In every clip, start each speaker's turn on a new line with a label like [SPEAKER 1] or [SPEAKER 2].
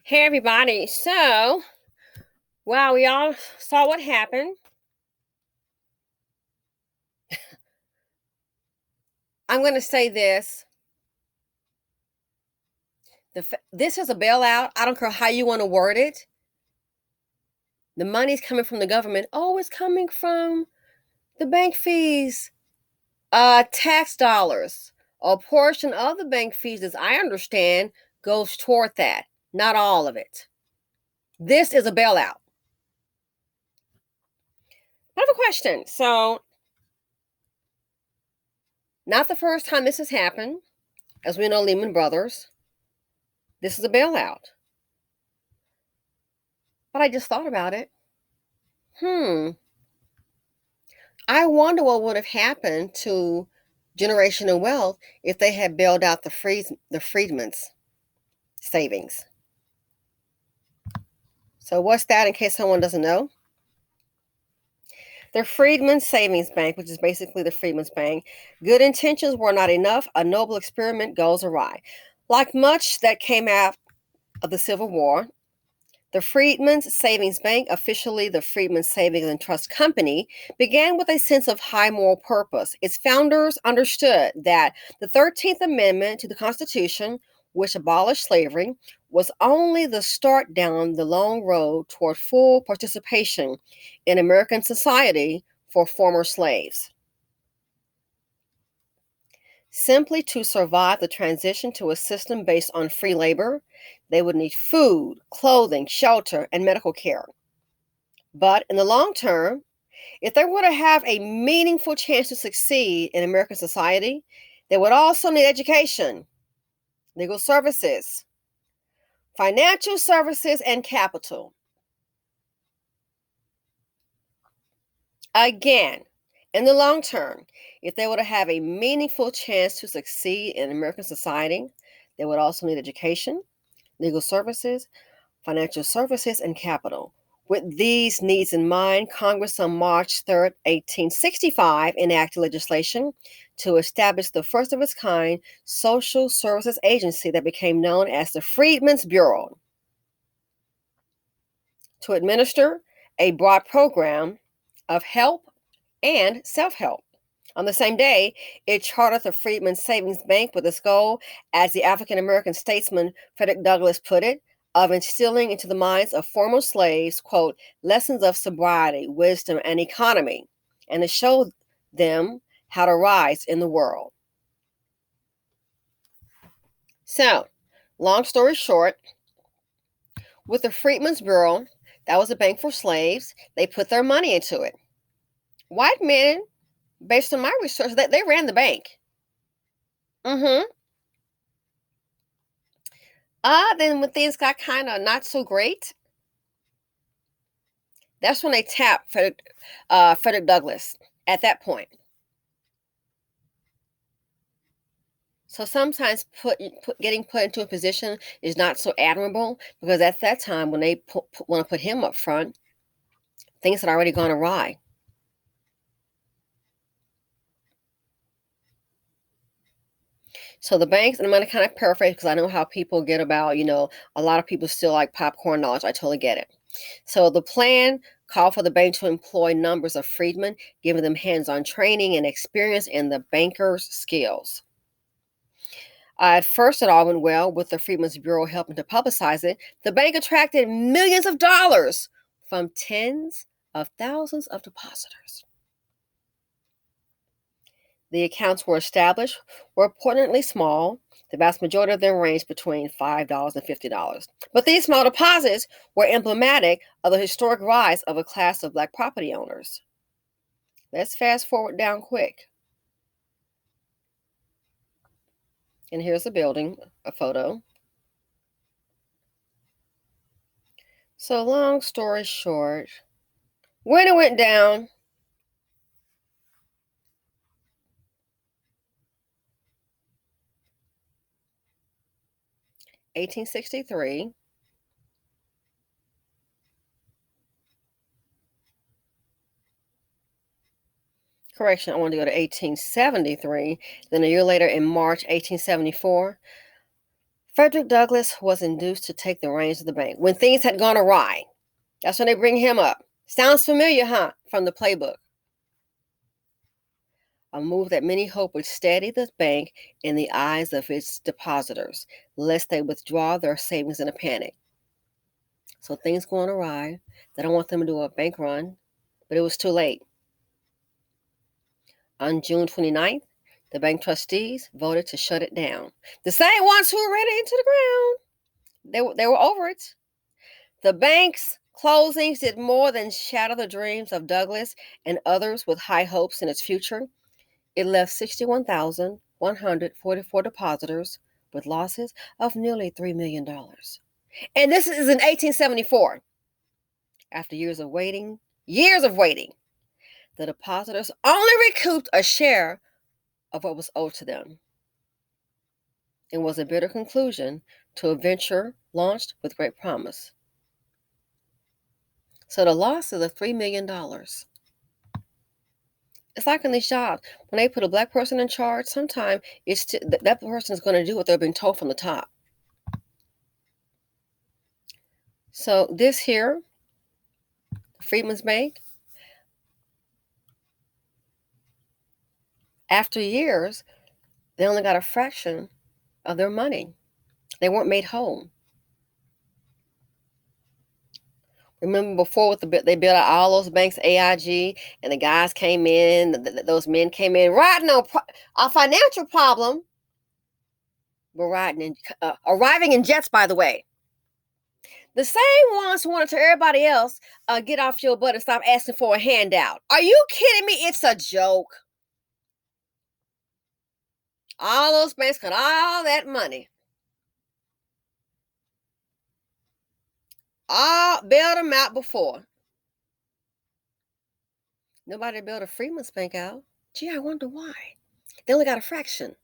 [SPEAKER 1] Hey everybody. So, wow, we all saw what happened. I'm going to say this. This is a bailout. I don't care how you want to word it. The money's coming from the government. Oh, it's coming from the bank fees, tax dollars. A portion of the bank fees, as I understand, goes toward that. Not all of it. This is a bailout. I have a question. So, not the first time this has happened. As we know, Lehman Brothers. This is a bailout. But I just thought about it. I wonder what would have happened to generational wealth if they had bailed out the Freedmans savings. So what's that in case someone doesn't know? The Freedman Savings Bank, which is basically the Freedman's Bank, good intentions were not enough. A noble experiment goes awry. Like much that came out of the Civil War, the Freedmen's Savings Bank, officially the Freedman Savings and Trust Company, began with a sense of high moral purpose. Its founders understood that the 13th Amendment to the Constitution, which abolished slavery, was only the start down the long road toward full participation in American society for former slaves. Simply to survive the transition to a system based on free labor, they would need food, clothing, shelter, and medical care. But in the long term, if they were to have a meaningful chance to succeed in American society, they would also need education, legal services, financial services, and capital. Again, in the long term, if they were to have a meaningful chance to succeed in American society, they would also need education, legal services, financial services, and capital. With these needs in mind, Congress on March 3rd, 1865, enacted legislation to establish the first of its kind social services agency that became known as the Freedmen's Bureau to administer a broad program of help and self-help. On the same day, it chartered the Freedman Savings Bank with its goal, as the African American statesman Frederick Douglass put it, of instilling into the minds of former slaves, quote, lessons of sobriety, wisdom, and economy, and to show them how to rise in the world. So, long story short, with the Freedmen's Bureau, that was a bank for slaves, they put their money into it. White men, based on my research, they ran the bank. Then when things got kind of not so great, that's when they tapped Frederick Douglass at that point. So sometimes getting put into a position is not so admirable because at that time when they want to put him up front, things had already gone awry. So the banks, and I'm going to kind of paraphrase because I know how people get about, a lot of people still like popcorn knowledge. I totally get it. So the plan called for the bank to employ numbers of freedmen, giving them hands-on training and experience in the banker's skills. At first, it all went well with the Freedmen's Bureau helping to publicize it. The bank attracted millions of dollars from tens of thousands of depositors. The accounts were established were reportedly small. The vast majority of them ranged between $5 and $50. But these small deposits were emblematic of the historic rise of a class of Black property owners. Let's fast forward down quick. And here's a building, a photo. So long story short, when it went down, (1863), correction, I want to go to 1873. Then a year later, in March 1874, Frederick Douglass was induced to take the reins of the bank when things had gone awry. That's when they bring him up. Sounds familiar, huh? From the playbook. A move that many hoped would steady the bank in the eyes of its depositors, lest they withdraw their savings in a panic. So things going awry. They don't want them to do a bank run, but it was too late. On June 29th, the bank trustees voted to shut it down. The same ones who ran it into the ground. They were over it. The bank's closings did more than shatter the dreams of Douglass and others with high hopes in its future. It left 61,144 depositors with losses of nearly $3 million. And this is in 1874. After years of waiting, the depositors only recouped a share of what was owed to them. It was a bitter conclusion to a venture launched with great promise. So the loss of the $3 million. It's like in these jobs, when they put a black person in charge, sometimes that person is going to do what they're being told from the top. So this here, Freedman's Bank, after years, they only got a fraction of their money. They weren't made whole. Remember before with they built out all those banks, AIG, and the guys came in, those men came in riding on a financial problem. We're arriving in jets, by the way. The same ones who want to tell everybody else, get off your butt and stop asking for a handout. Are you kidding me? It's a joke. All those banks got all that money. All bailed them out before. Nobody bailed a Freedman's Bank out. Gee, I wonder why. They only got a fraction.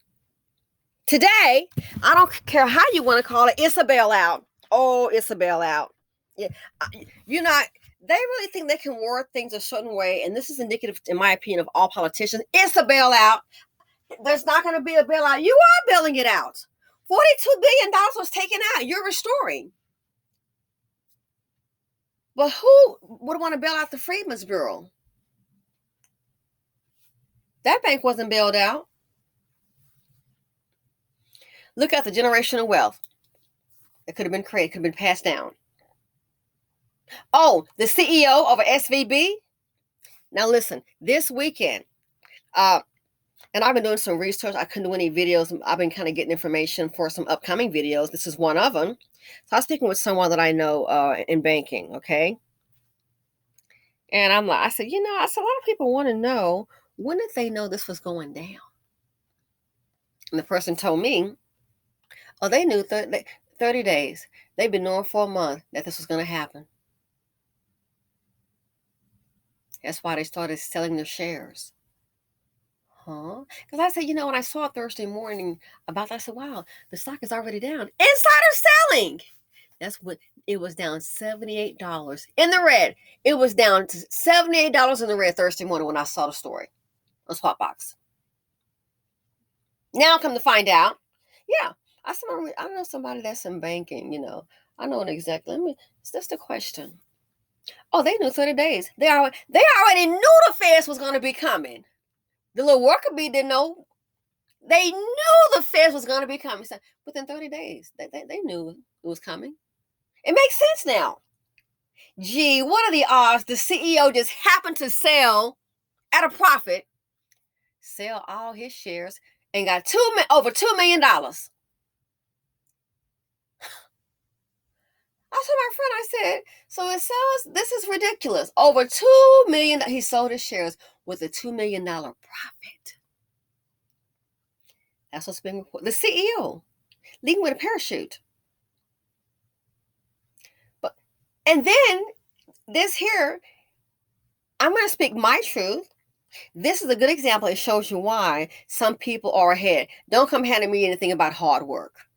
[SPEAKER 1] Today, I don't care how you want to call it, it's a bailout. Oh, it's a bailout. Yeah, they really think they can word things a certain way, and this is indicative, in my opinion, of all politicians. It's a bailout. There's not going to be a bailout. You are bailing it out. $42 billion was taken out. You're restoring. But who would want to bail out the Freedmen's Bureau? That bank wasn't bailed out. Look at the generational wealth that could have been created, could have been passed down. Oh, the CEO of a SVB. Now listen, this weekend, and I've been doing some research. I couldn't do any videos. I've been kind of getting information for some upcoming videos. This is one of them. So I was speaking with someone that I know in banking, okay? And I said, a lot of people want to know, when did they know this was going down? And the person told me, oh, they knew 30 days. They've been knowing for a month that this was going to happen. That's why they started selling their shares. Huh? Because I said, when I saw it Thursday morning about that, I said, wow, the stock is already down. Insider selling. That's what it was, down $78 in the red. It was down to $78 in the red Thursday morning when I saw the story on Swapbox. Now come to find out, yeah, I said, I know somebody that's in banking, I know it exactly. It's just a question. Oh, they knew 30 days. They already knew the feds was going to be coming. The little worker bee didn't know. They knew the feds was going to be coming. So within 30 days, they knew it was coming. It makes sense now. Gee, what are the odds the CEO just happened to sell at a profit, sell all his shares, and got over $2 million? I told my friend, I said, so it sells, this is ridiculous. Over $2 million, he sold his shares with a $2 million profit. That's what's been reported. The CEO leaving with a parachute. And then this here, I'm going to speak my truth. This is a good example. It shows you why some people are ahead. Don't come handing me anything about hard work.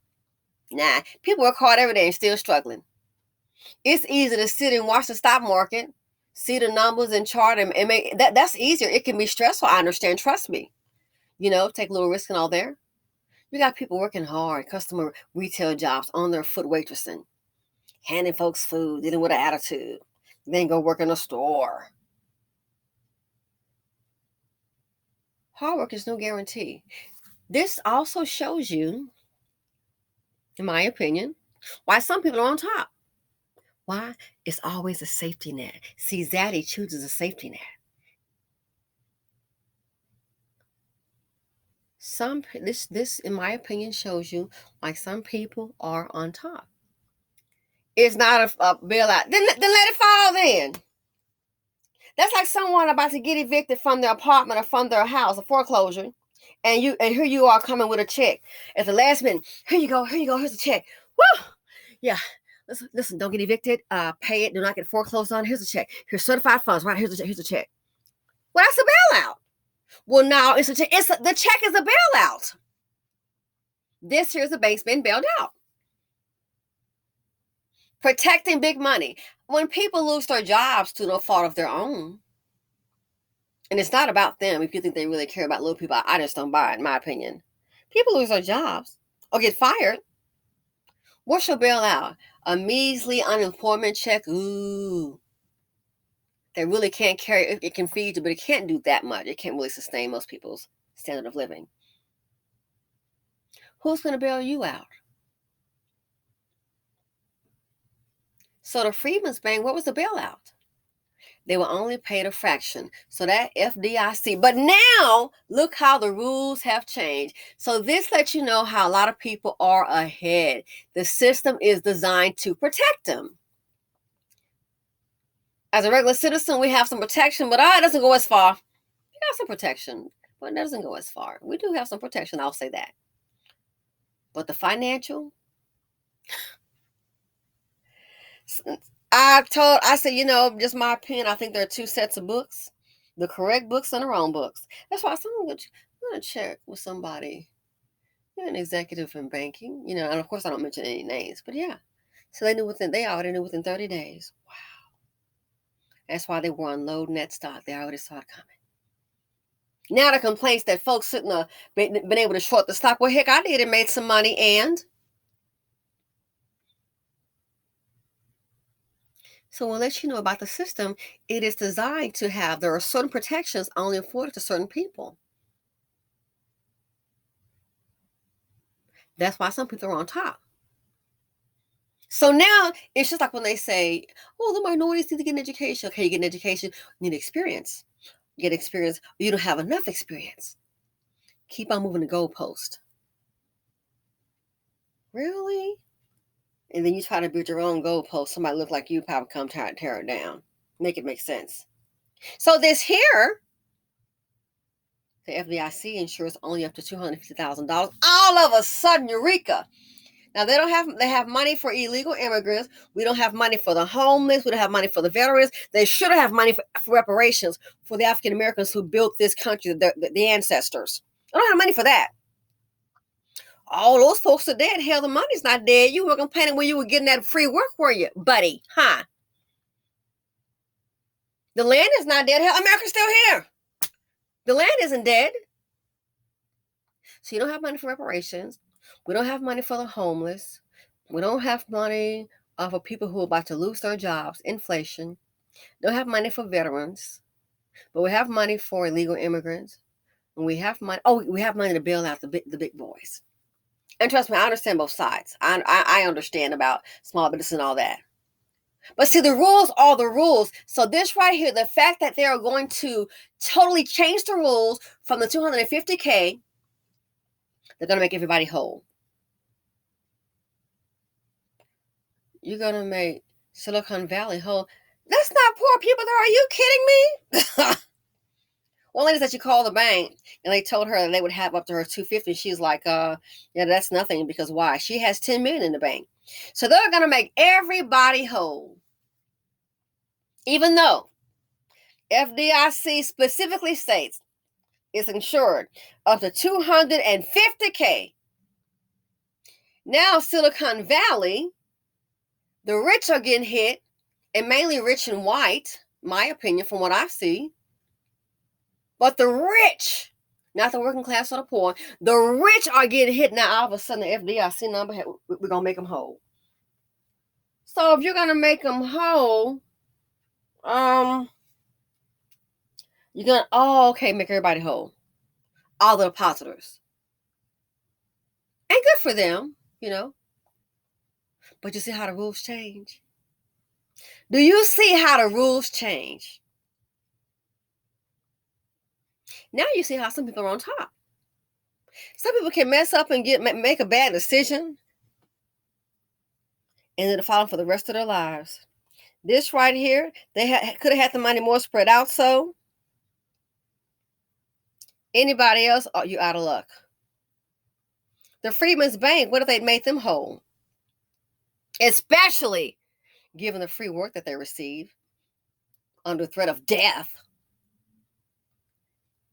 [SPEAKER 1] Nah, people work hard every day and still struggling. It's easy to sit and watch the stock market, see the numbers and chart, and make that's easier. It can be stressful. I understand. Trust me. Take a little risk and all there. You got people working hard, customer retail jobs, on their foot waitressing, handing folks food, dealing with an attitude, then go work in a store. Hard work is no guarantee. This also shows you, in my opinion, why some people are on top. Why? It's always a safety net. See, Zaddy chooses a safety net. This in my opinion shows you why some people are on top. It's not a bailout. Then let it fall then. That's like someone about to get evicted from their apartment or from their house, a foreclosure, and here you are coming with a check at the last minute. Here you go, here's a check. Woo! Yeah. Listen, don't get evicted. Pay it. Do not get foreclosed on. Here's a check. Here's certified funds. Right, here's a check. Well, that's a bailout. Well, now it's a check. The check is a bailout. This here's the bank's been bailed out. Protecting big money. When people lose their jobs to no fault of their own, and it's not about them. If you think they really care about little people, I just don't buy it, in my opinion. People lose their jobs or get fired. What's your bailout? A measly unemployment check? Ooh. That really can't carry, it can feed you, but it can't do that much. It can't really sustain most people's standard of living. Who's going to bail you out? So the Freedman's Bank, what was the bailout? They were only paid a fraction. So that FDIC. But now, look how the rules have changed. So this lets you know how a lot of people are ahead. The system is designed to protect them. As a regular citizen, we have some protection, but it doesn't go as far. We have some protection, but it doesn't go as far. We do have some protection, I'll say that. But the financial, I said, just my opinion, I think there are two sets of books, the correct books and the wrong books. That's why I'm going to check with somebody, an executive in banking, and of course I don't mention any names, but yeah. So they already knew within 30 days. Wow. That's why they were unloading that stock. They already saw it coming. Now the complaints that folks shouldn't have been able to short the stock. Well, heck, I did and made some money. And so we'll let you know about the system. It is designed to there are certain protections only afforded to certain people. That's why some people are on top. So now it's just like when they say, oh, the minorities need to get an education. Okay, you get an education, you need experience. Get experience. You don't have enough experience. Keep on moving the goalpost. Really? And then you try to build your own goalpost. Somebody look like you probably come tear it down. Make it make sense. So this here, the FDIC insures only up to $250,000. All of a sudden, eureka! Now they have money for illegal immigrants. We don't have money for the homeless. We don't have money for the veterans. They should have money for reparations for the African Americans who built this country, the ancestors. I don't have money for that. All those folks are dead. Hell, the money's not dead. You were complaining when you were getting that free work, were you, buddy? Huh? The land is not dead. Hell, America's still here. The land isn't dead. So you don't have money for reparations. We don't have money for the homeless. We don't have money for people who are about to lose their jobs, inflation. Don't have money for veterans. But we have money for illegal immigrants. And we have money. Oh, we have money to bail out the big boys. And trust me, I understand both sides. I understand about small business and all that. But see, the rules are the rules. So this right here, the fact that they are going to totally change the rules from the $250K, they're going to make everybody whole. You're going to make Silicon Valley whole. That's not poor people there. Are you kidding me? One lady said she called the bank and they told her that they would have up to her $250. She's like, yeah, that's nothing, because why? She has $10 million in the bank. So they're going to make everybody whole. Even though FDIC specifically states it's insured up to $250K. Now Silicon Valley, the rich are getting hit, and mainly rich and white, my opinion, from what I see. But the rich, Not the working class or the poor. The rich are getting hit now. All of a sudden, the FDIC number, we're going to make them whole. So if you're going to make them whole, you're going to, okay, make everybody whole. All the depositors. And good for them, But you see how the rules change? Do you see how the rules change? Now you see how some people are on top. Some people can mess up and make a bad decision and then follow for the rest of their lives. This right here, they could have had the money more spread out. So anybody else, you out of luck. The Freedman's Bank, what if they made them whole? Especially given the free work that they receive under threat of death.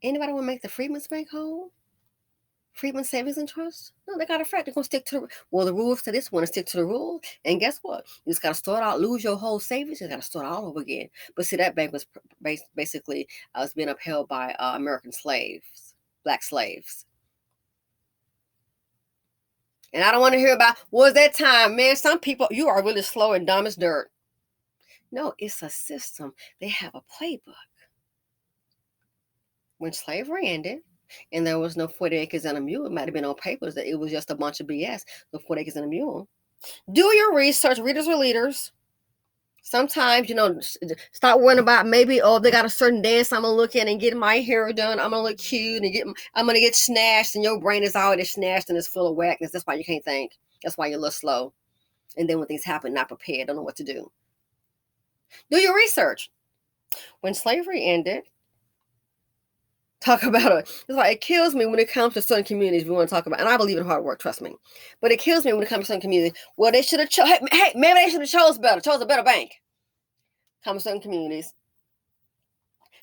[SPEAKER 1] Anybody want to make the Freedman's Bank whole? Freedman Savings and Trust? No, they got a frat. They're going to stick to the rules to this one and stick to the rules. And guess what? You just got to start out, lose your whole savings. You got to start all over again. But see, that bank was basically was being upheld by American slaves, black slaves. And I don't want to hear about, was that time, man, some people, you are really slow and dumb as dirt. No, it's a system. They have a playbook. When slavery ended, and there was no 40 acres and a mule, it might have been on papers that it was just a bunch of BS, the 40 acres and a mule. Do your research. Readers are leaders. Sometimes, start worrying about maybe, they got a certain dance I'm going to look at and get my hair done. I'm going to look cute and I'm going to get snatched, and your brain is already snatched and it's full of whackness. That's why you can't think. That's why you're a little slow. And then when things happen, not prepared, don't know what to do. Do your research. When slavery ended, talk about it. It's like, it kills me when it comes to certain communities we want to talk about. And I believe in hard work, trust me. But it kills me when it comes to certain communities. Well, they should have maybe they should have chose a better bank. Come to certain communities.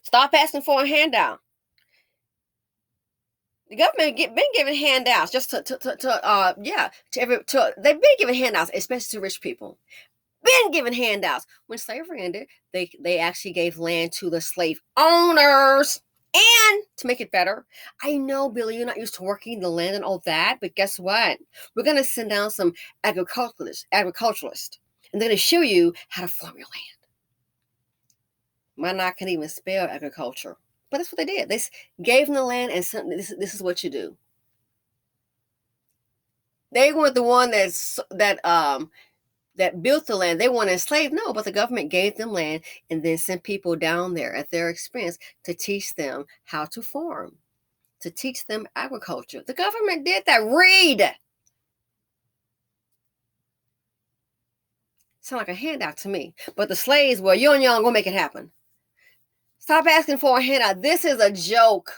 [SPEAKER 1] Stop asking for a handout. The government been giving handouts just they've been giving handouts, especially to rich people. Been giving handouts. When slavery ended, they actually gave land to the slave owners. And to make it better, I know, Billy, you're not used to working the land and all that, but guess what? We're going to send down some agriculturalists, and they're going to show you how to farm your land. Might not can even spell agriculture, but that's what they did. They gave them the land and said, this is what you do. They weren't the one that built the land. They weren't enslaved, no, but the government gave them land and then sent people down there at their expense to teach them how to farm, to teach them agriculture. The government did that. Read. Sound like a handout to me. But the slaves, well, you and y'all gonna make it happen. Stop asking for a handout. This is a joke.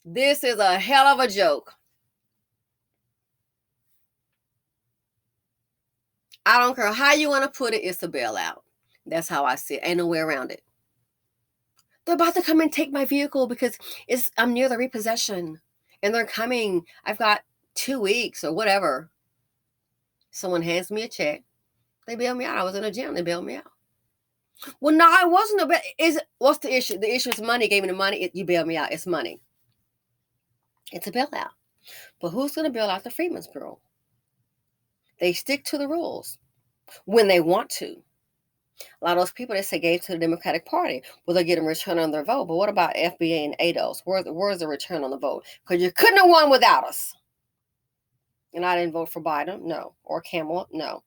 [SPEAKER 1] This is a hell of a joke. I don't care how you want to put it, it's a bailout. That's how I see it. Ain't no way around it. They're about to come and take my vehicle because I'm near the repossession. And they're coming. I've got 2 weeks or whatever. Someone hands me a check. They bail me out. I was in a gym. They bailed me out. Well, no, I wasn't. What's the issue? The issue is money. Gave me the money. You bailed me out. It's money. It's a bailout. But who's going to bail out the Freedmen's Bureau? They stick to the rules when they want to. A lot of those people, they say, gave to the Democratic Party. Well, they're getting a return on their vote. But what about FBA and ADOS? Where's the return on the vote? Because you couldn't have won without us. And I didn't vote for Biden, no. Or Kamala, no.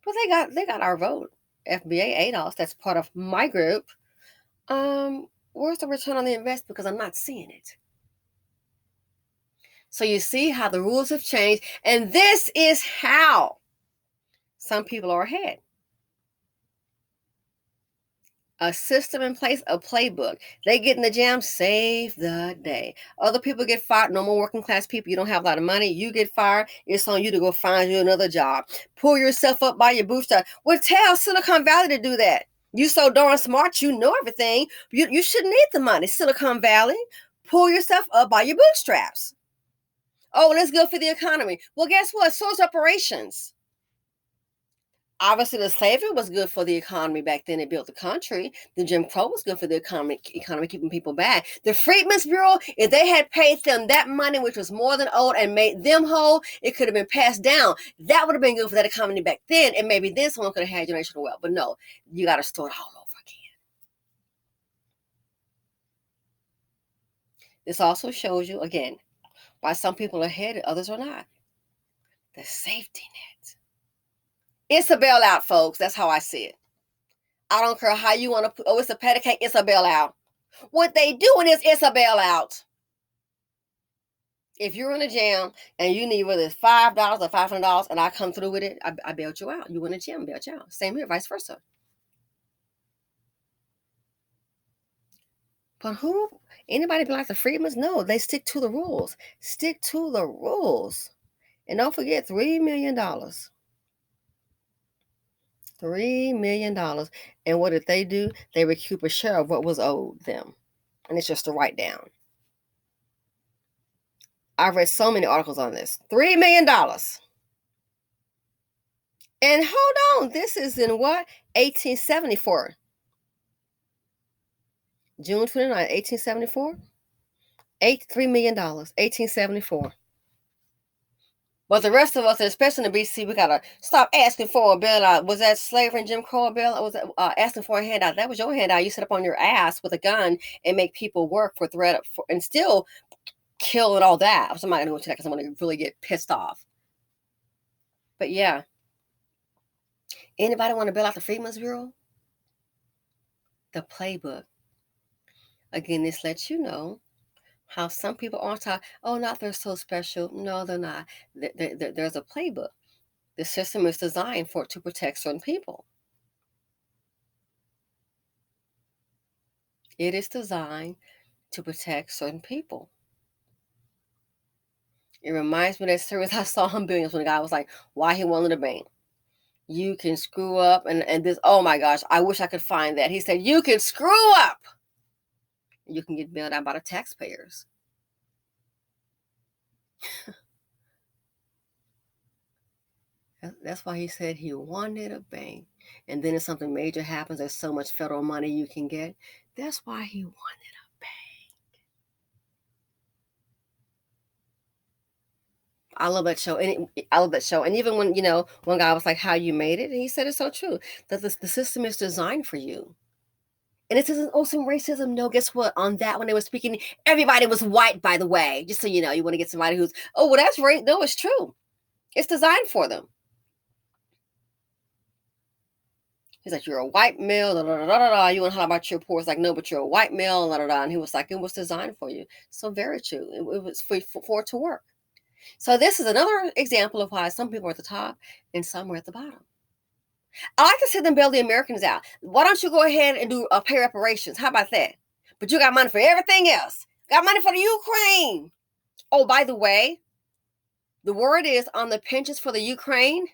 [SPEAKER 1] But they got our vote. FBA, ADOS, that's part of my group. Where's the return on the investment? Because I'm not seeing it. So you see how the rules have changed. And this is how some people are ahead. A system in place, a playbook. They get in the jam, save the day. Other people get fired. No more working class people. You don't have a lot of money. You get fired. It's on you to go find you another job. Pull yourself up by your bootstraps. Well, tell Silicon Valley to do that. You so darn smart. You know everything. You shouldn't need the money. Silicon Valley, pull yourself up by your bootstraps. Oh, let's go for the economy. Well, guess what? Source operations. Obviously, the slavery was good for the economy back then. It built the country. The Jim Crow was good for the economy keeping people back. The Freedmen's Bureau, if they had paid them that money, which was more than owed, and made them whole, it could have been passed down. That would have been good for that economy back then, and maybe then someone could have had generational wealth. But no, you got to start all over again. This also shows you, again, why some people are ahead and others are not. The safety net. It's a bailout, folks. That's how I see it. I don't care how you want to put, oh, it's a patty cake, it's a bailout. What they doing is it's a bailout. If you're in a jam and you need whether it's $5 or $500 and I come through with it, I bailed you out. You in a jam, bailed you out. Same here, vice versa. But who, anybody be like the Freedmans? No, they stick to the rules. Stick to the rules. And don't forget $3 million. $3 million. And what did they do? They recoup a share of what was owed them. And it's just a write down. I've read so many articles on this. $3 million. And hold on, this is in what? 1874. June 29, 1874. $3 million, 1874. But the rest of us, especially in the BC, we gotta stop asking for a bailout. Was that slavery and Jim Crow bailout? Was that asking for a handout? That was your handout. You sit up on your ass with a gun and make people work for threat and still kill and all that. I'm not gonna go into that because I'm gonna really get pissed off. But yeah, anybody want to bail out the Freedmen's Bureau? The playbook. Again, this lets you know how some people aren't taught, oh, not they're so special. No, they're not. There's a playbook. The system is designed for it to protect certain people. It is designed to protect certain people. It reminds me of that series I saw on Billions when the guy was like, why he wanted a bank. You can screw up and this, oh my gosh, I wish I could find that. He said, you can screw up. You can get bailed out by the taxpayers. That's why he said he wanted a bank. And then if something major happens, there's so much federal money you can get. That's why he wanted a bank. I love that show. And I love that show. And even when, one guy was like, how you made it? And he said it's so true. That the system is designed for you. And it isn't some racism. No, guess what? On that, when they were speaking, everybody was white, by the way. Just so you know, you want to get somebody who's, oh, well, that's right. No, it's true. It's designed for them. He's like, you're a white male, da, da, da, da, da. You want to holler about your poor? It's like, no, but you're a white male, da, da, da. And he was like, it was designed for you. So very true. It was for it to work. So this is another example of why some people are at the top and some are at the bottom. I like to see them bail the Americans out. Why don't you go ahead and do pay reparations? How about that? But you got money for everything else. Got money for the Ukraine. Oh, by the way, the word is on the pensions for the Ukraine.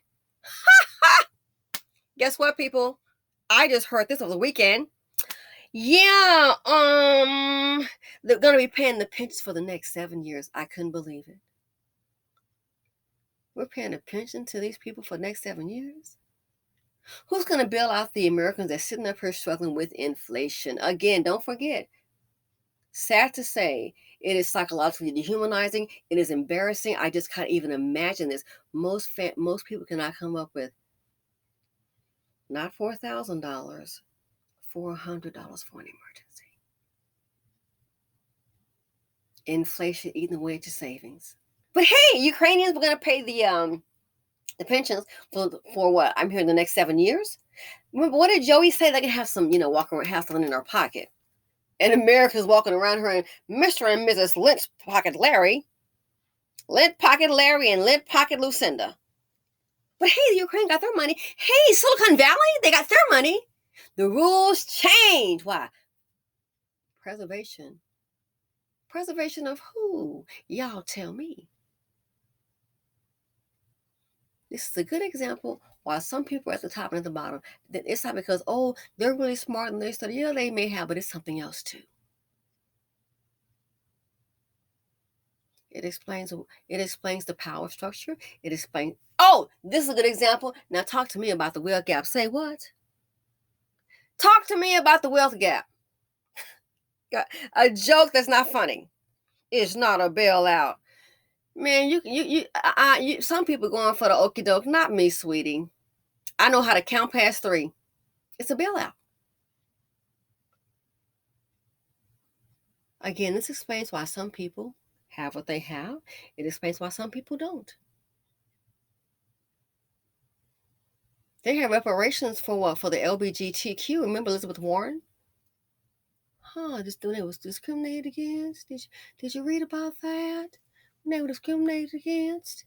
[SPEAKER 1] Guess what, people? I just heard this over the weekend. Yeah, they're gonna be paying the pensions for the next 7 years. I couldn't believe it. We're paying a pension to these people for the next 7 years. Who's gonna bail out the Americans that's sitting up here struggling with inflation? Again, don't forget. Sad to say, it is psychologically dehumanizing. It is embarrassing. I just can't even imagine this. Most people cannot come up with not $4,000, $400 for an emergency. Inflation eating away at your savings. But hey, Ukrainians were going to pay the pensions for what? I'm here in the next 7 years. Remember, what did Joey say? They can have some, walk around, have something in their pocket. And America's walking around her and Mr. and Mrs. Lint Pocket Larry and Lint Pocket Lucinda. But hey, the Ukraine got their money. Hey, Silicon Valley, they got their money. The rules change. Why? Preservation. Preservation of who? Y'all tell me. This is a good example why some people are at the top and at the bottom. It's not because, oh, they're really smart and they study. Yeah, they may have, but it's something else too. It explains the power structure. It explains. Oh, this is a good example. Now talk to me about the wealth gap. Say what? Talk to me about the wealth gap. A joke that's not funny. It's not a bailout. Man, some people going for the okie doke. Not me, sweetie. I know how to count past 3. It's a bailout. Again, this explains why some people have what they have. It explains why some people don't. They have reparations for what? For the LGBTQ. Remember Elizabeth Warren? This when they was discriminated against. Did you read about that? When they were discriminated against,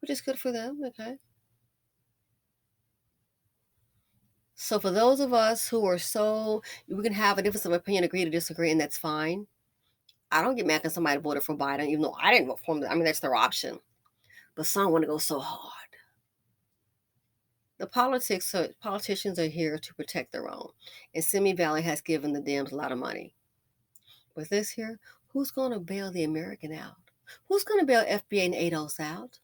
[SPEAKER 1] which is good for them. Okay. So for those of us who are we can have a difference of opinion, agree to disagree, and that's fine. I don't get mad because somebody voted for Biden, even though I didn't vote for him. I mean, that's their option. But some want to go so hard. The politicians are here to protect their own. And Simi Valley has given the Dems a lot of money. With this here, who's going to bail the American out? Who's going to bail FBA and ADOS out?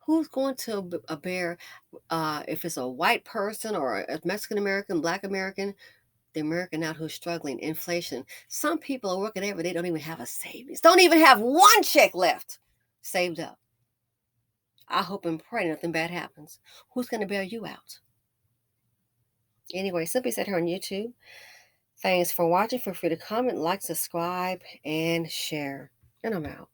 [SPEAKER 1] Who's going to bear, if it's a white person or a Mexican American, Black American, the American out who's struggling, inflation. Some people are working every day, don't even have a savings, don't even have one check left saved up. I hope and pray nothing bad happens. Who's going to bail you out? Anyway, Simply Said here on YouTube. Thanks for watching. Feel free to comment, like, subscribe, and share. And I'm out.